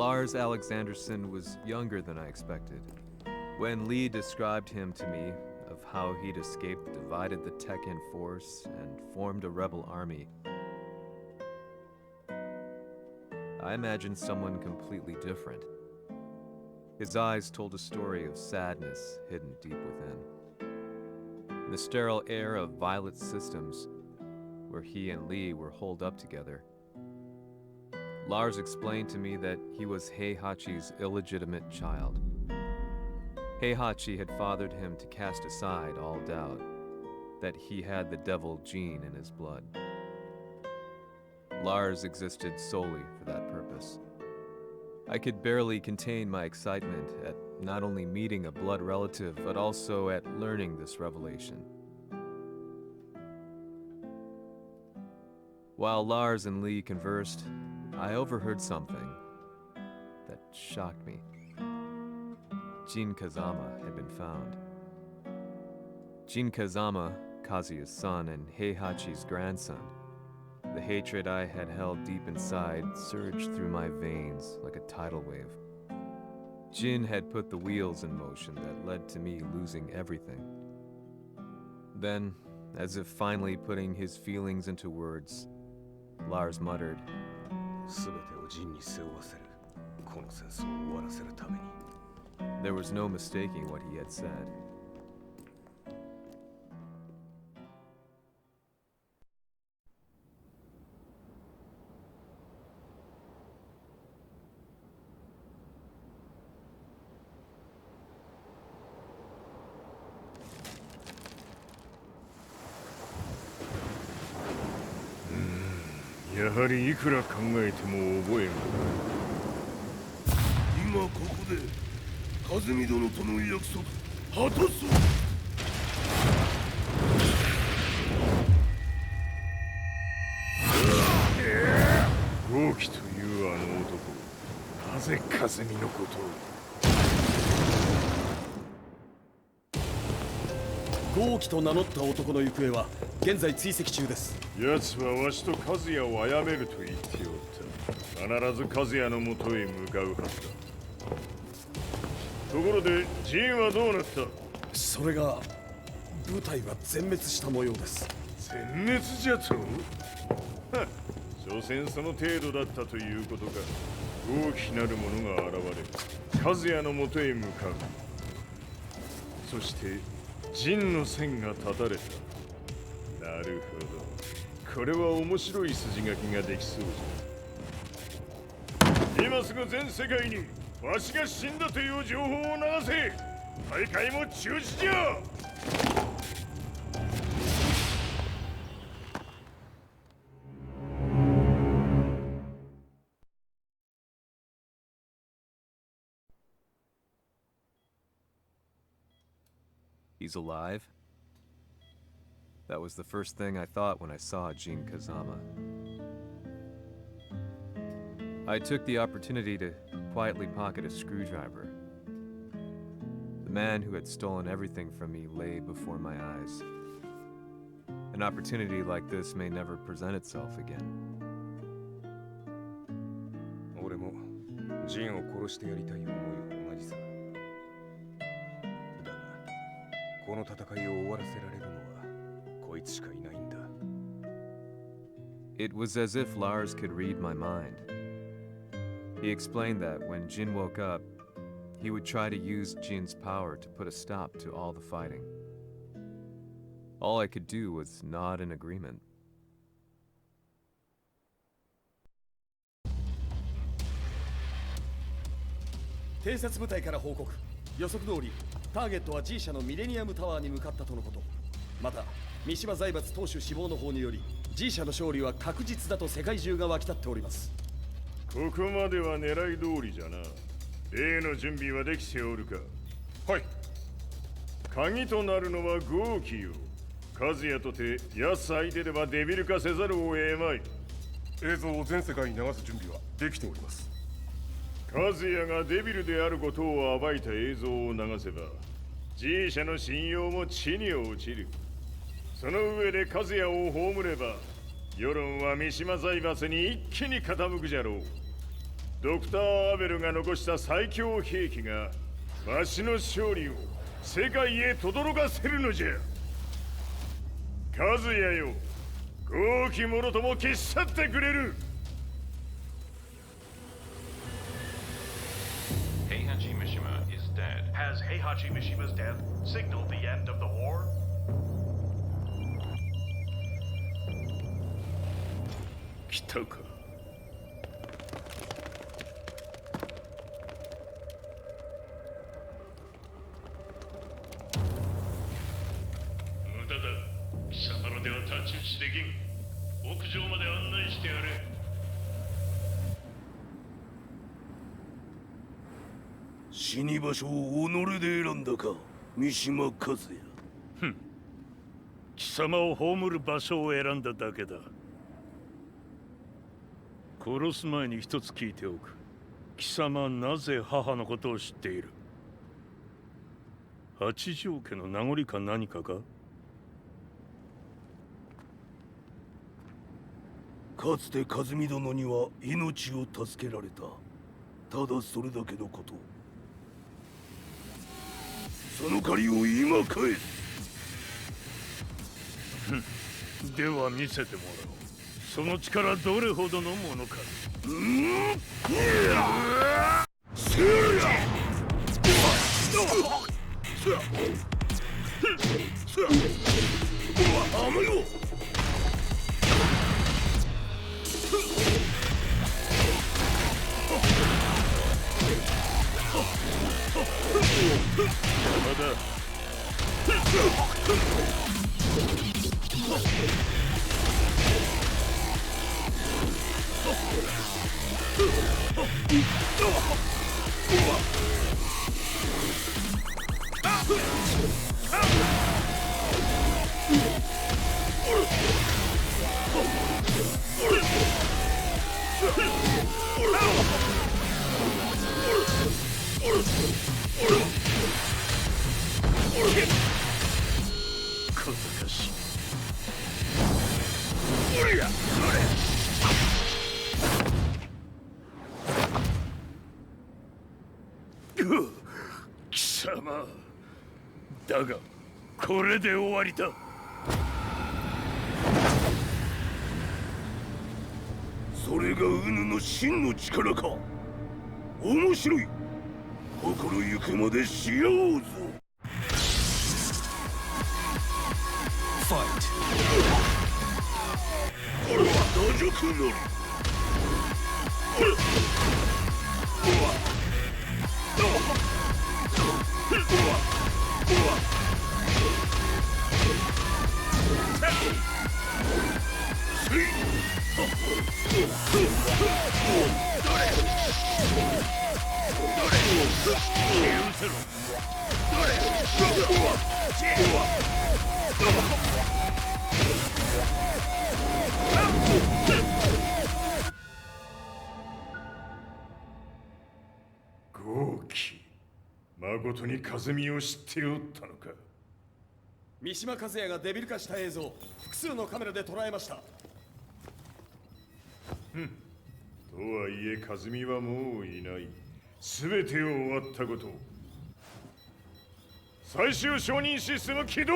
Lars Alexanderson was younger than I expected. When Lee described him to me, of how he'd escaped, divided the Tekken force, and formed a rebel army, I imagined someone completely different. His eyes told a story of sadness hidden deep within. In the sterile air of Violet Systems, where he and Lee were holed up together, Lars explained to me that he was Heihachi's illegitimate child. Heihachi had fathered him to cast aside all doubt that he had the devil gene in his blood. Lars existed solely for that purpose. I could barely contain my excitement at not only meeting a blood relative, but also at learning this revelation. While Lars and Lee conversed, I overheard something that shocked me. Jin Kazama had been found. Jin Kazama, Kazuya's son and Heihachi's grandson. The hatred I had held deep inside surged through my veins like a tidal wave. Jin had put the wheels in motion that led to me losing everything. Then, as if finally putting his feelings into words, Lars muttered, there was no mistaking what he had said.やはりいくら考えても覚えが今ここで和美殿との約束果たそう。豪輝というあの男、なぜ和美のことを。豪輝と名乗った男の行方は現在追跡中です。奴はわしと和也を殺めると言っておった。必ず和也のもとへ向かうはずだ。ところでジンはどうなった？それが部隊は全滅した模様です。全滅じゃと？はっ、所詮その程度だったということか。大きなる者が現れ和也のもとへ向かう。そして陣の線が断たれた。なるほど。これは面白い筋書きができそうじゃ。今すぐ全世界にわしが死んだという情報を流せ。大会も中止じゃ。He's alive? That was the first thing I thought when I saw Jin Kazama. I took the opportunity to quietly pocket a screwdriver. The man who had stolen everything from me lay before my eyes. An opportunity like this may never present itself again. 俺もジンを殺してやりたい思いは同じさ。だが、この戦いを終わらせられるのはこいつしかいないんだ。It was as if Lars could read my mind. He explained that when Jin woke up, he would try to use Jin's power to put a stop to all the fighting. All I could do was nod in agreement. 偵察部隊から報告。予測通り、ターゲットは G 社のミレニアムタワーに向かったとのこと。また、三島財閥当主死亡の方により、G 社の勝利は確実だと世界中が沸き立っております。ここまでは狙い通りじゃな。例の準備はできておるか？はい。鍵となるのは豪輝よ。和也とて奴相手ではデビル化せざるを得まい。映像を全世界に流す準備はできております。和也がデビルであることを暴いた映像を流せば G 社の信用も地に落ちる。その上で和也を葬れば世論は三島財閥に一気に傾くじゃろう。ドクター・アベルが残した最強兵器がわしの勝利を世界へ轟かせるのじゃ。和也よ、豪気者とも消し去ってくれる。Heihachi Mishima is dead. Has Heihachi Mishima's death signaled the end of the war? 来たか。無駄だ。貴様らでは太刀打ちできん。屋上まで案内してやれ。死に場所を己で選んだか、三島和也。貴様を葬る場所を選んだだけだ。殺す前に一つ聞いておく。貴様はなぜ母のことを知っている？八条家の名残か何かか？かつて和美殿には命を助けられた。ただそれだけのこと。その借りを今返す。では見せてもらおう。その力どれほどのものか。邪魔だ。小賢しい。貴様だがこれで終わりだ。それがウヌの真の力か。面白い。心ゆくまでしようぞ。打辱なり。豪気、誠に和美を知っておったのか。三島和也がデビル化した映像、複数のカメラで捉えました。とはいえ和美はもういない。全てを終わったこと。最終承認システム起動。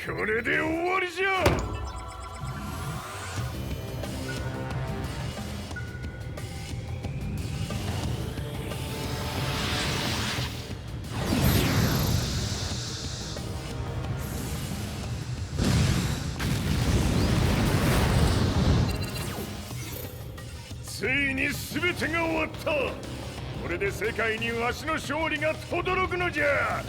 これで終わりじゃ。ついに全てが終わった。これで世界にわしの勝利が轟くのじゃ。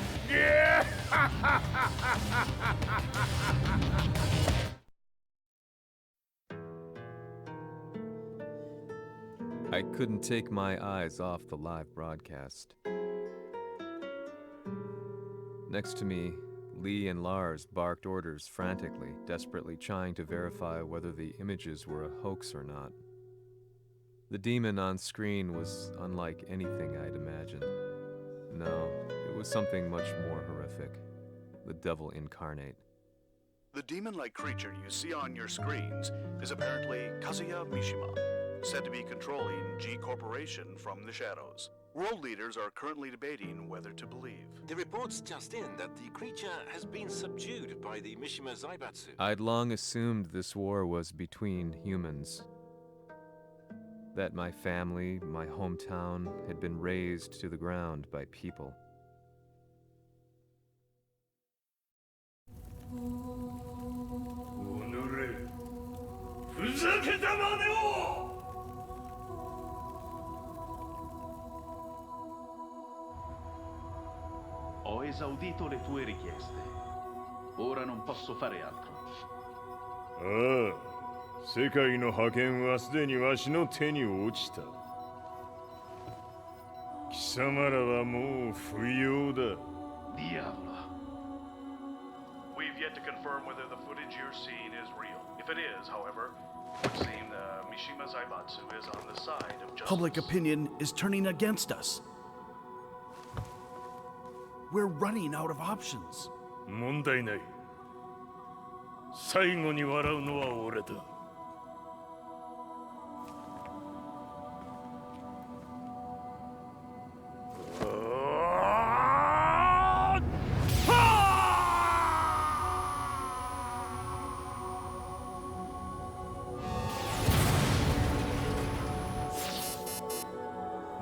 I couldn't take my eyes off the live broadcast. Next to me, Lee and Lars barked orders frantically, desperately trying to verify whether the images were a hoax or not. The demon on screen was unlike anything I'd imagined. No, it was something much more horrific. the devil incarnate. The demon-like creature you see on your screens is apparently Kazuya Mishima, said to be controlling G Corporation from the shadows. World leaders are currently debating whether to believe. The reports just in that the creature has been subdued by the Mishima Zaibatsu. I'd long assumed this war was between humans. That my family, my hometown, had been razed to the ground by people. Ho esaudito le tue richieste. Ora non posso fare altro. ああ、世界の覇権はすでにわしの手に落ちた。貴様らはもう不要だ。Diavolo. We've yet to confirm whether the footage you're seeing is real. If it is, however, it would seem the Mishima Zaibatsu is on the side of justice. Public opinion is turning against us. We're running out of options. 問題ない。最後に笑うのは俺だ。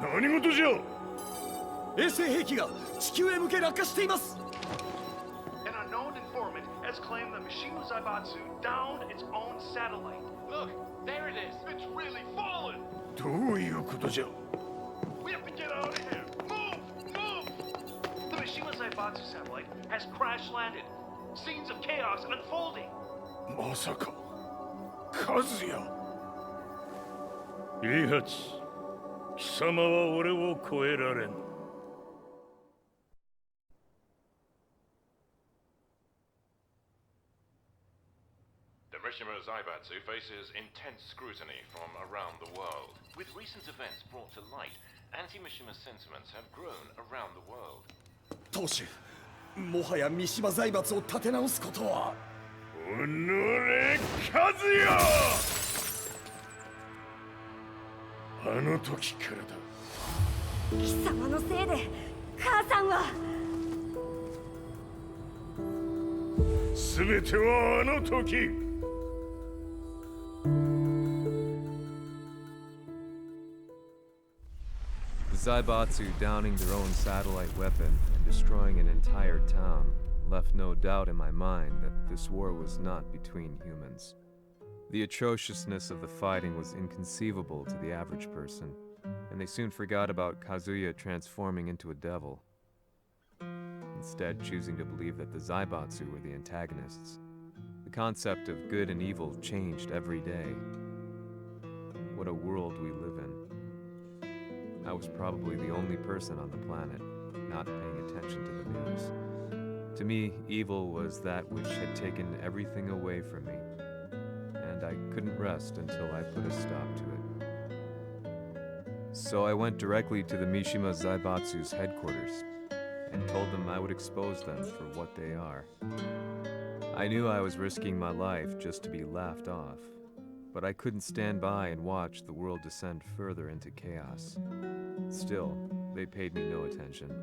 何事じゃ。衛星兵器が地球へ向け落下しています。 An unknown informant has claimed the Mishima Zaibatsu downed its own satellite. Look, there it is. It's really fallen. どういうことじゃ。 We have to get out of here. Move! Move! The Mishima Zaibatsu satellite has crash landed. Scenes of chaos unfolding. まさか、和也。イハチ、貴様は俺を超えられん。The Mishima Zaibatsu faces intense scrutiny from around the world. With recent events brought to light, anti-Mishima sentiments have grown around the world. 当主、もはや三島財閥を立て直すことは。おのれ、和也。あの時からだ。貴様のせいで母さんは。全てはあの時。 The Zaibatsu downing their own satellite weapon and destroying an entire town left no doubt in my mind that this war was not between humans. The atrociousness of the fighting was inconceivable to the average person, and they soon forgot about Kazuya transforming into a devil, instead choosing to believe that the Zaibatsu were the antagonists. The concept of good and evil changed every day. What a world we live in. I was probably the only person on the planet not paying attention to the news. To me, evil was that which had taken everything away from me, and I couldn't rest until I put a stop to it. So I went directly to the Mishima Zaibatsu's headquarters and told them I would expose them for what they are. I knew I was risking my life just to be laughed off, but I couldn't stand by and watch the world descend further into chaos. Still, they paid me no attention.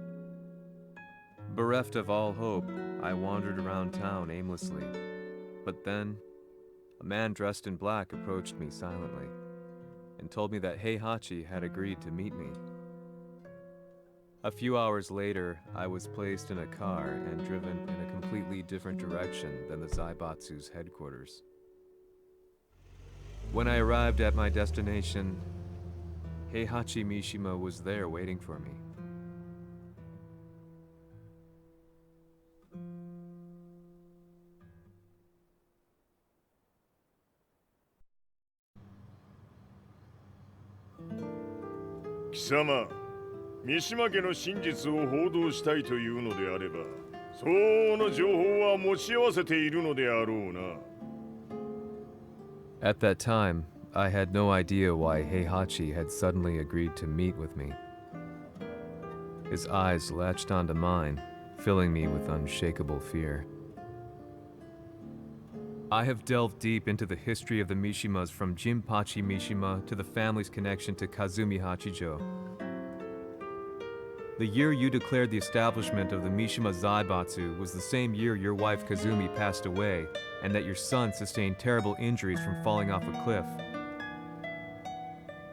Bereft of all hope, I wandered around town aimlessly. But then, a man dressed in black approached me silently and told me that Heihachi had agreed to meet me. A few hours later, I was placed in a car and driven in a completely different direction than the Zaibatsu's headquarters. When I arrived at my destination, Heihachi Mishima was there waiting for me. "貴様、三島家の真実を報道したいというのであれば、相応の情報は持ち合わせているのであろうな。" At that time, I had no idea why Heihachi had suddenly agreed to meet with me. His eyes latched onto mine, filling me with unshakable fear. I have delved deep into the history of the Mishimas from Jinpachi Mishima to the family's connection to Kazumi Hachijo. The year you declared the establishment of the Mishima Zaibatsu was the same year your wife Kazumi passed away, and that your son sustained terrible injuries from falling off a cliff.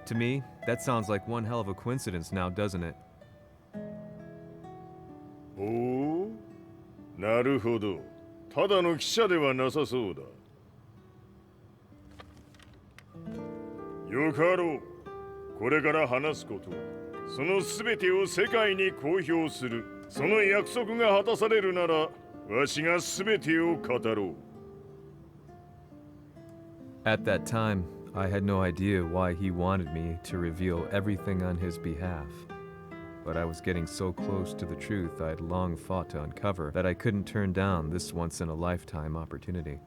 To me, that sounds like one hell of a coincidence now, doesn't it? おお、なるほど。ただの記者ではなさそうだ。よかろう。これから話すことは、そのすべてを世界に公表する。その約束が果たされるなら、わしがすべてを語ろう。At that time, I had no idea why he wanted me to reveal everything on his behalf. But I was getting so close to the truth I'd long fought to uncover that I couldn't turn down this once-in-a-lifetime opportunity.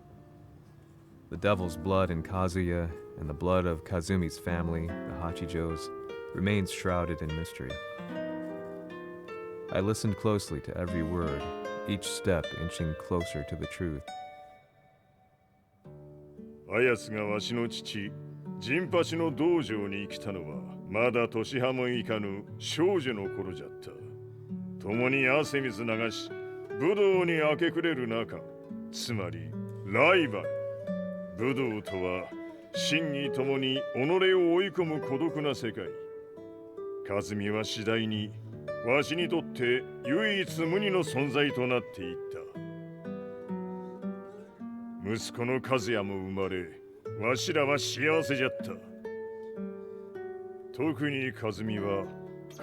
The devil's blood in Kazuya and the blood of Kazumi's family, the Hachijos, remains shrouded in mystery. I listened closely to every word, each step inching closer to the truth. あやつがわしの父、ジンパチの道場に来たのは、まだ年半もいかぬ少女の頃じゃった。共に汗水流し、武道に明け暮れる中、つまりライバル。武道とは、真に共に己を追い込む孤独な世界。和美は次第に、わしにとって唯一無二の存在となっていった。息子の和也も生まれ、わしらは幸せじゃった。特に和美は、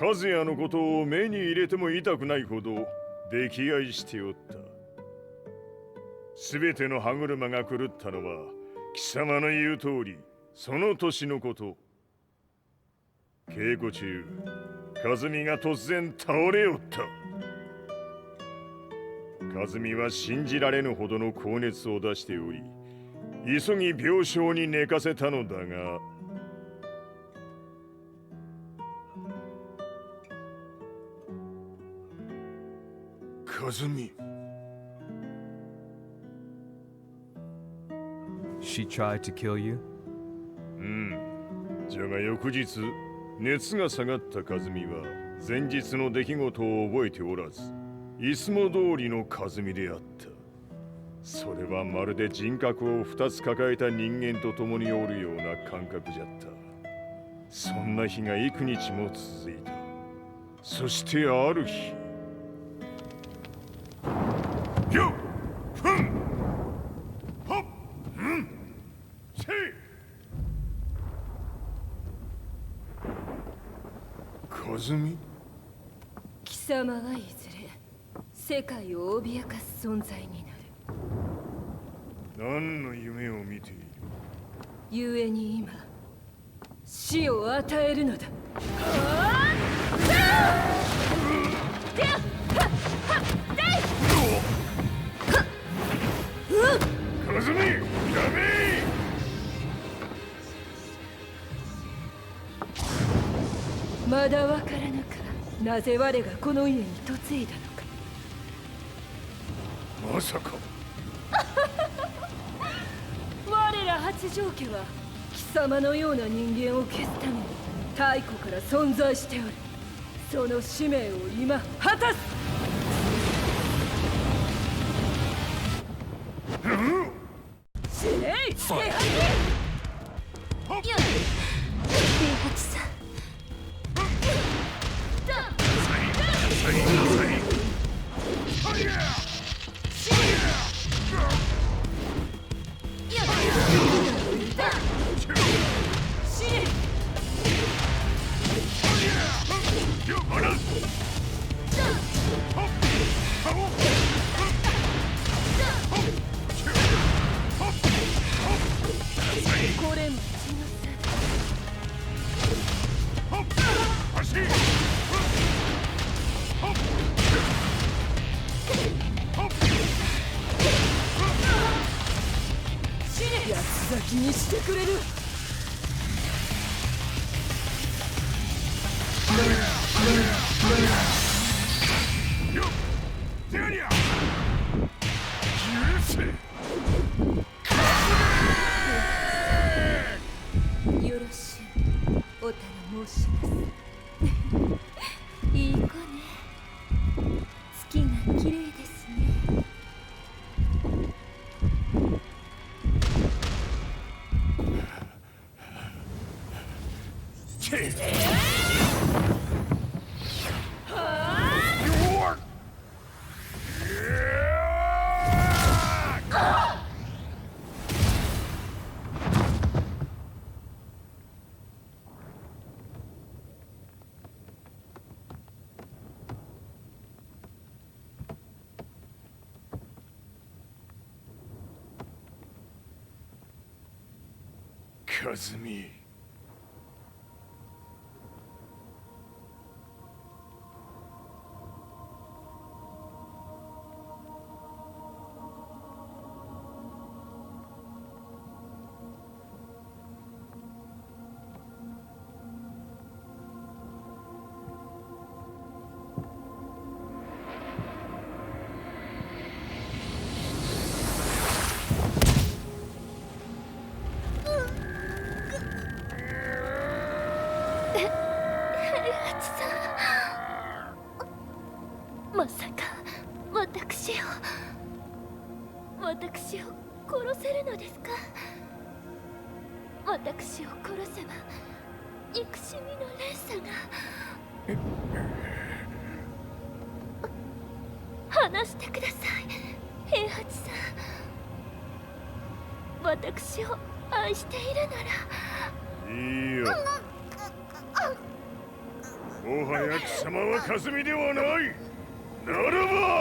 和也のことを目に入れても痛くないほど溺愛しておった。すべての歯車が狂ったのは、貴様の言う通り、その年のこと。稽古中、和美が突然倒れおった。和美は信じられぬほどの高熱を出しており、急ぎ病床に寝かせたのだが、和美。She tried to kill you? じゃが翌日、熱が下がった和美は、前日の出来事を覚えておらず、いつも通りの和美であった。それはまるで人格を2つ抱えた人間と共におるような感覚じゃった。そんな日が幾日も続いた。そしてある日、よっふんほっんせい和美。貴様はいずれ世界を脅かす存在になる。何の夢を見ている？故に今死を与えるのだ。和美、やめ！まだわからぬか。なぜ我がこの家に嫁いだのか。まさか。我ら八丈家は貴様のような人間を消すために太古から存在しておる。その使命を今果たす。死ねい！平八さん。これも血の八つ咲きにしてくれる。せ。よろしゅうお頼申しますいい子ね月が綺麗ですね和美。まさか私を殺せるのですか私を殺せば憎しみの連鎖が話してください平八さん私を愛しているならいいよ。もはや貴様は和美ではない。ならば